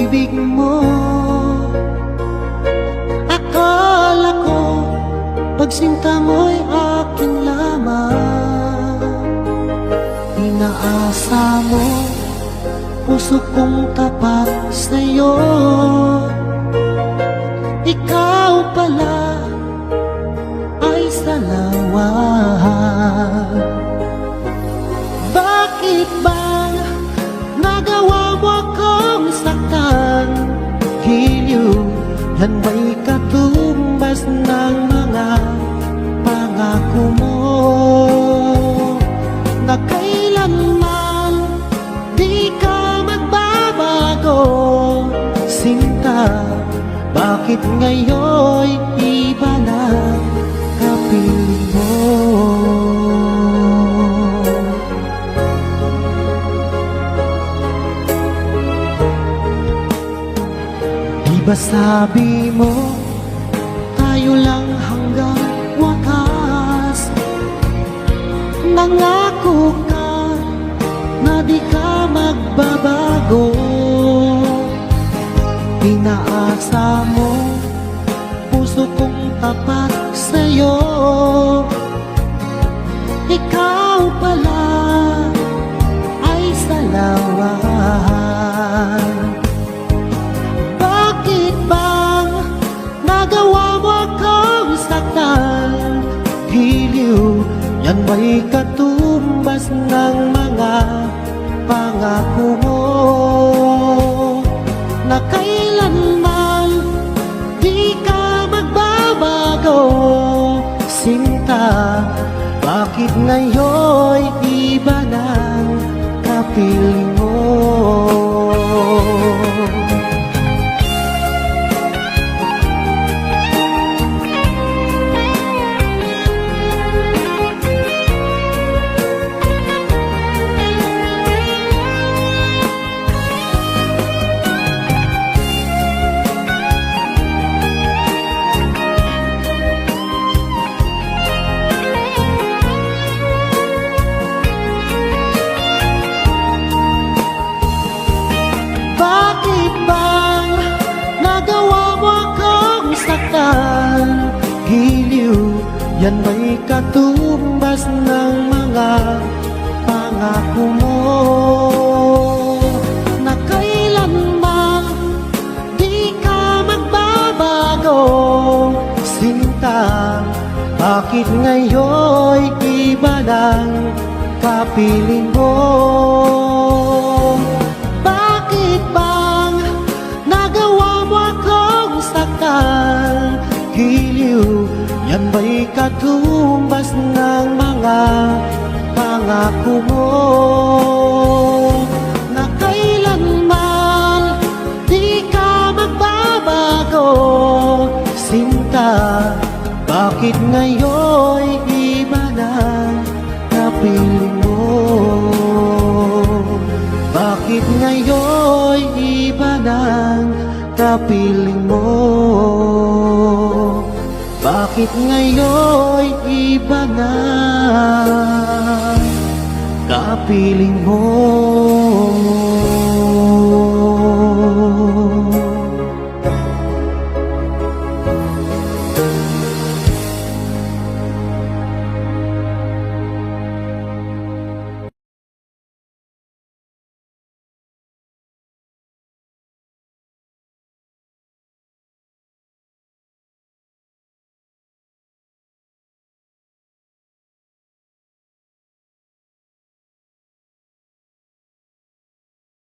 pag-ibig mo. Akala ko pagsinta mo'y akin lamang. Inaasa mo puso kong tapat sa'yo. Ikaw pala ay salawan. Bakit ba nagawa mo akong saktan? Giliw, yan ba'y katumbas ng mga pangako mo? Na kailanman di ka magbabago, sinta. Bakit ngayon'y iba na kapiling mo? Di ba sabi mo tayo lang hanggang wakas? Nangako ka na di ka magbabago. Pinaasa mo puso kong tapat sa'yo. Ikaw pala ay salawan. Bakit bang nagawa mo akong saktan? Giliw, yan ba'y katumbas ng mga pangako mo? Na kailanman di ka magbabago, sinta. Bakit ngayon'y iba ng kapiling mo? Giliw, yan ba'y katumbas ng mga pangako mo? Na kailanman di ka magbabago, sinta. Bakit ngayon'y iba ng kapiling mo? Bakit bang nagawa mo akong saktan? Giliw, yan ba'y katumbas ng mga pangako mo? Na kailanman di ka magbabago, sinta. Bakit ngayon'y iba na kapiling mo? Bakit ngayon'y iba ng kapiling mo? Bakit ngayon'y iba na kapiling mo?